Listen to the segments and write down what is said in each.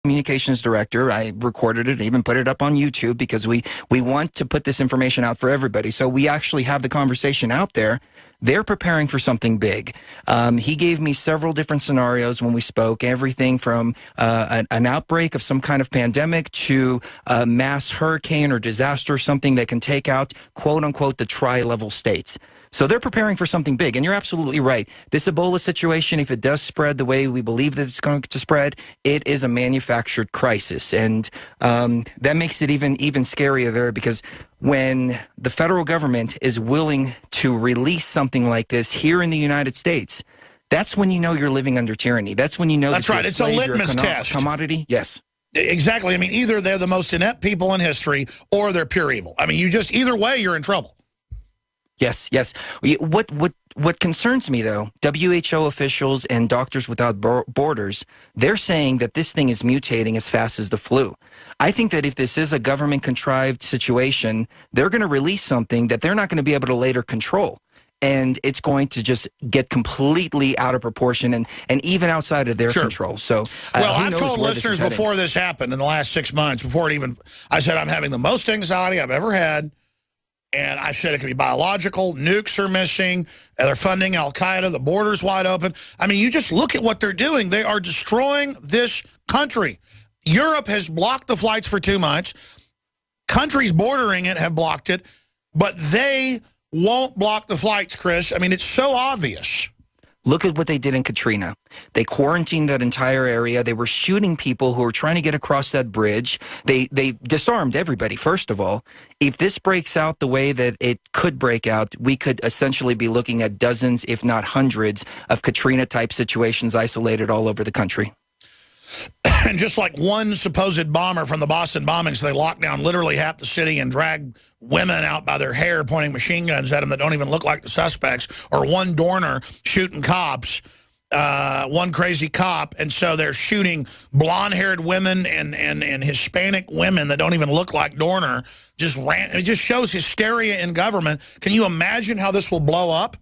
communications director. I recorded it, even put it up on YouTube because we want to put this information out for everybody. So we actually have the conversation out there. They're preparing for something big. He gave me several different scenarios when we spoke, everything from an outbreak of some kind of pandemic to a mass hurricane or disaster, something that can take out, quote unquote, the tri-level states. So they're preparing for something big. And you're absolutely right. This Ebola situation, if it does spread the way we believe that it's going to spread, it is a manufactured crisis. And that makes it even scarier there, because when the federal government is willing to release something like this here in the United States, that's when you know you're living under tyranny. That's when you know that's right. It's a litmus test. Commodity. Yes. Exactly. I mean, either they're the most inept people in history or they're pure evil. I mean, either way, you're in trouble. Yes, yes. What concerns me, though, WHO officials and Doctors Without Borders, they're saying that this thing is mutating as fast as the flu. I think that if this is a government-contrived situation, they're going to release something that they're not going to be able to later control. And it's going to just get completely out of proportion and even outside of their control. So, well, I've told listeners before this happened in the last 6 months, I said I'm having the most anxiety I've ever had. And I said it could be biological, nukes are missing, they're funding Al-Qaeda, the border's wide open. I mean, you just look at what they're doing. They are destroying this country. Europe has blocked the flights for 2 months. Countries bordering it have blocked it, but they won't block the flights, Chris. I mean, it's so obvious. Look at what they did in Katrina. They quarantined that entire area. They were shooting people who were trying to get across that bridge. They disarmed everybody, first of all. If this breaks out the way that it could break out, we could essentially be looking at dozens, if not hundreds, of Katrina-type situations isolated all over the country. And just like one supposed bomber from the Boston bombings, they locked down literally half the city and dragged women out by their hair pointing machine guns at them that don't even look like the suspects, or one Dorner shooting cops, one crazy cop, and so they're shooting blonde-haired women and Hispanic women that don't even look like Dorner. It just shows hysteria in government. Can you imagine how this will blow up?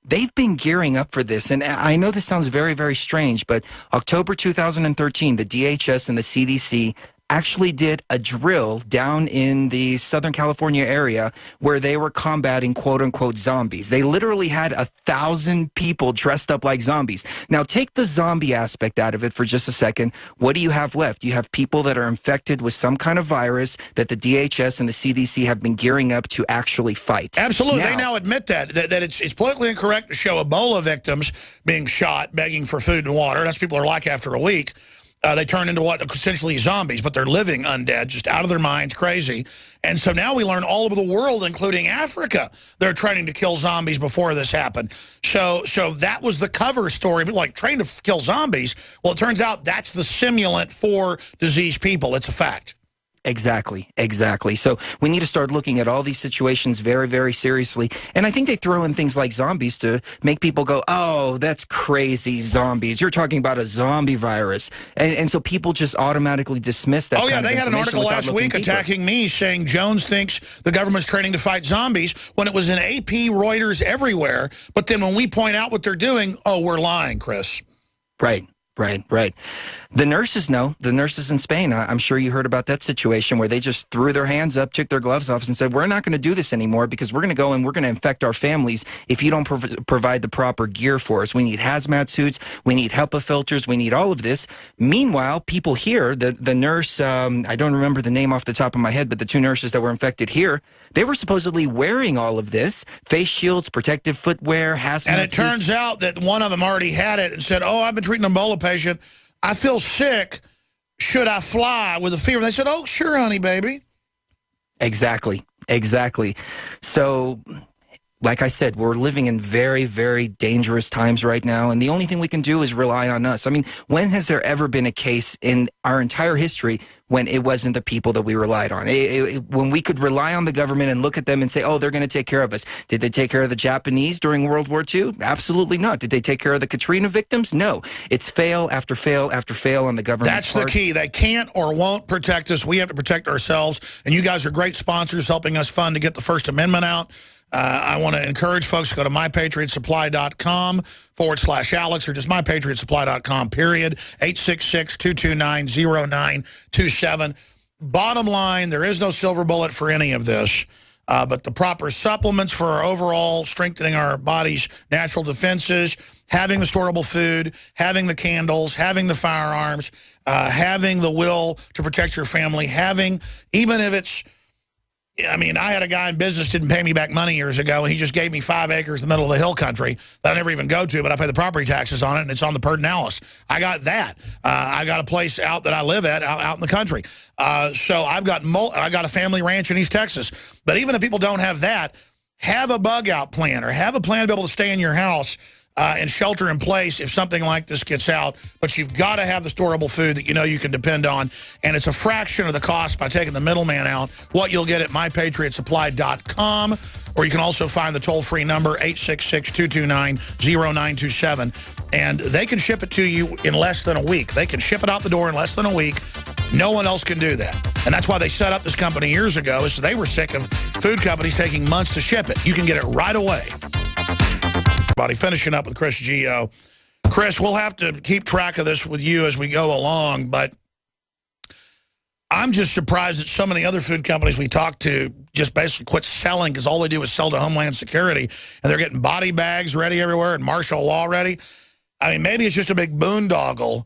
They've been gearing up for this, and I know this sounds very, very strange, but October 2013, the DHS and the CDC actually did a drill down in the Southern California area where they were combating quote-unquote zombies. They literally had 1,000 people dressed up like zombies. Now, take the zombie aspect out of it for just a second. What do you have left? You have people that are infected with some kind of virus that the DHS and the CDC have been gearing up to actually fight. Absolutely. They now admit that it's politically incorrect to show Ebola victims being shot, begging for food and water. That's what people are like after a week. They turn into what essentially zombies, but they're living undead, just out of their minds, crazy. And so now we learn all over the world, including Africa, they're training to kill zombies before this happened. So that was the cover story, but like trained to kill zombies. Well, it turns out that's the simulant for diseased people. It's a fact. Exactly, exactly. So we need to start looking at all these situations very, very seriously. And I think they throw in things like zombies to make people go, oh, that's crazy, zombies. You're talking about a zombie virus. And so people just automatically dismiss that. Oh, yeah, they had an article last week attacking me saying Jones thinks the government's training to fight zombies when it was in AP, Reuters, everywhere. But then when we point out what they're doing, oh, we're lying, Chris. Right. Right. The nurses know. The nurses in Spain, I'm sure you heard about that situation where they just threw their hands up, took their gloves off, and said, we're not going to do this anymore because we're going to go and we're going to infect our families if you don't provide the proper gear for us. We need hazmat suits. We need HEPA filters. We need all of this. Meanwhile, people here, the nurse, I don't remember the name off the top of my head, but the 2 nurses that were infected here, they were supposedly wearing all of this, face shields, protective footwear, hazmat suits. And it turns out that one of them already had it and said, oh, I've been treating an Ebola patient. I feel sick. Should I fly with a fever? And they said, oh, sure, honey, baby. Exactly. So, like I said, we're living in very, very dangerous times right now, and the only thing we can do is rely on us. I mean, when has there ever been a case in our entire history when it wasn't the people that we relied on? When we could rely on the government and look at them and say, oh, they're going to take care of us. Did they take care of the Japanese during World War II? Absolutely not. Did they take care of the Katrina victims? No. It's fail after fail after fail on the government. That's the key. They can't or won't protect us. We have to protect ourselves, and you guys are great sponsors helping us fund to get the First Amendment out. I want to encourage folks to go to mypatriotsupply.com/Alex or just mypatriotsupply.com, period, 866-229-0927. Bottom line, there is no silver bullet for any of this, but the proper supplements for our overall strengthening our body's natural defenses, having the storable food, having the candles, having the firearms, having the will to protect your family, having, even if it's, I mean, I had a guy in business didn't pay me back money years ago, and he just gave me 5 acres in the middle of the hill country that I never even go to, but I pay the property taxes on it, and it's on the Pedernales. I got that. I got a place out that I live at out in the country. So I got a family ranch in East Texas. But even if people don't have that, have a bug-out plan or have a plan to be able to stay in your house and shelter in place if something like this gets out. But you've got to have the storable food that you know you can depend on. And it's a fraction of the cost by taking the middleman out. What you'll get at mypatriotsupply.com. Or you can also find the toll-free number, 866-229-0927. And they can ship it to you in less than a week. They can ship it out the door in less than a week. No one else can do that. And that's why they set up this company years ago, is they were sick of food companies taking months to ship it. You can get it right away. Finishing up with Chris Gio. Chris, we'll have to keep track of this with you as we go along, but I'm just surprised that so many other food companies we talk to just basically quit selling because all they do is sell to Homeland Security, and they're getting body bags ready everywhere and martial law ready. I mean, maybe it's just a big boondoggle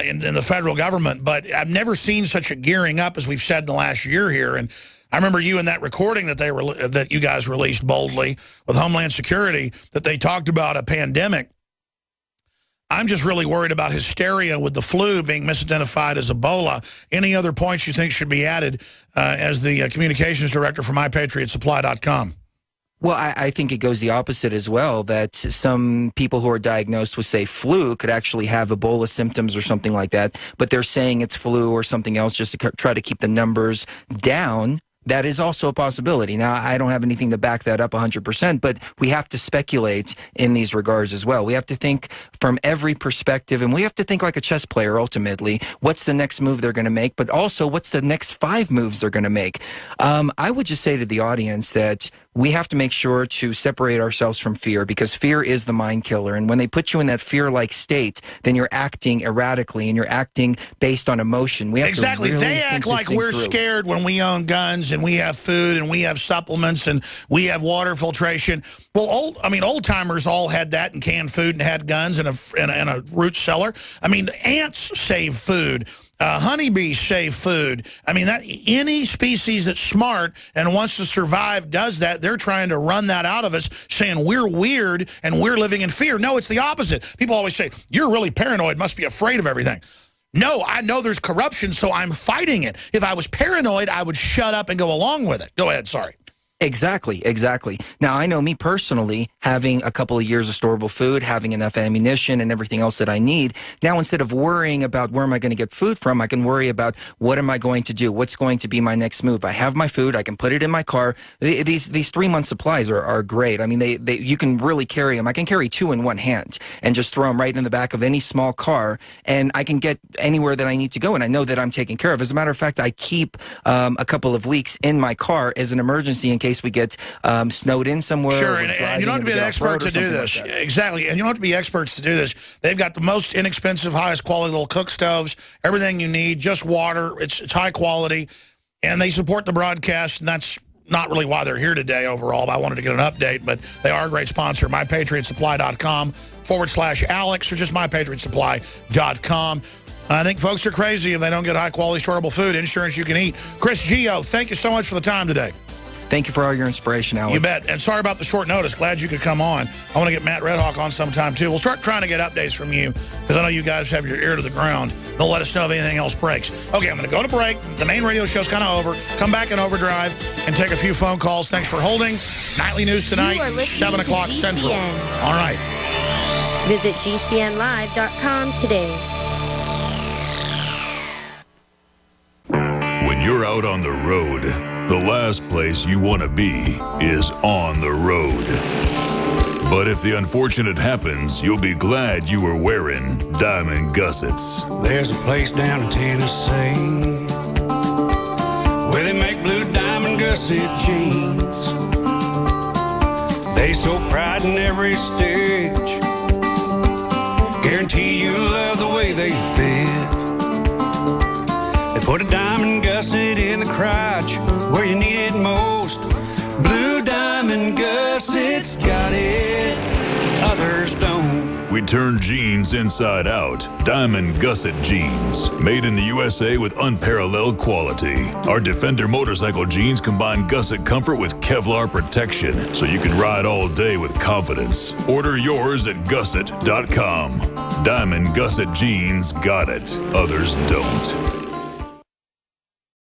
in the federal government, but I've never seen such a gearing up as we've said in the last year here. And I remember you in that recording that you guys released boldly with Homeland Security, that they talked about a pandemic. I'm just really worried about hysteria with the flu being misidentified as Ebola. Any other points you think should be added as the communications director for mypatriotsupply.com? Well, I think it goes the opposite as well, that some people who are diagnosed with, say, flu could actually have Ebola symptoms or something like that, but they're saying it's flu or something else just to try to keep the numbers down. That is also a possibility. Now, I don't have anything to back that up 100%, but we have to speculate in these regards as well. We have to think from every perspective, and we have to think like a chess player ultimately. What's the next move they're going to make, but also what's the next 5 moves they're going to make? I would just say to the audience that we have to make sure to separate ourselves from fear, because fear is the mind killer. And when they put you in that fear-like state, then you're acting erratically and you're acting based on emotion. We have exactly. To really they act like we're scared when we own guns and we have food and we have supplements and we have water filtration. Well, old timers all had that and canned food and had guns and a root cellar. I mean, ants save food. Honeybees save food. I mean, any species that's smart and wants to survive does that. They're trying to run that out of us, saying we're weird and we're living in fear. No, it's the opposite. People always say, you're really paranoid, must be afraid of everything. No, I know there's corruption, so I'm fighting it. If I was paranoid, I would shut up and go along with it. Go ahead, sorry. Exactly. Now, I know me personally, having a couple of years of storable food, having enough ammunition and everything else that I need. Now, instead of worrying about where am I going to get food from, I can worry about what am I going to do? What's going to be my next move? I have my food. I can put it in my car. These 3-month supplies are great. I mean, you can really carry them. I can carry 2 in one hand and just throw them right in the back of any small car, and I can get anywhere that I need to go, and I know that I'm taken care of. As a matter of fact, I keep a couple of weeks in my car as an emergency in case we get snowed in somewhere. Sure, and you don't have to be an expert to do this. Exactly, and you don't have to be experts to do this. They've got the most inexpensive, highest quality little cook stoves, everything you need, just water. It's high quality, and they support the broadcast, and that's not really why they're here today overall. But I wanted to get an update, but they are a great sponsor. mypatriotsupply.com/Alex or just mypatriotsupply.com. I think folks are crazy if they don't get high-quality, storable food, insurance you can eat. Chris Gio, thank you so much for the time today. Thank you for all your inspiration, Alex. You bet. And sorry about the short notice. Glad you could come on. I want to get Matt Redhawk on sometime, too. We'll start trying to get updates from you, because I know you guys have your ear to the ground. They'll let us know if anything else breaks. Okay, I'm going to go to break. The main radio show's kind of over. Come back in overdrive and take a few phone calls. Thanks for holding. Nightly news tonight, 7 o'clock Central. All right. Visit GCNlive.com today. When you're out on the road, the last place you want to be is on the road. But if the unfortunate happens, you'll be glad you were wearing diamond gussets. There's a place down in Tennessee where they make blue diamond gusset jeans. They so pride in every stitch. Guarantee you love the way they fit. They put a diamond gusset in the crotch where you need it most. Blue Diamond Gusset's got it, others don't. We turn jeans inside out. Diamond Gusset Jeans. Made in the USA with unparalleled quality. Our Defender motorcycle jeans combine gusset comfort with Kevlar protection, so you can ride all day with confidence. Order yours at gusset.com. Diamond Gusset Jeans got it. Others don't.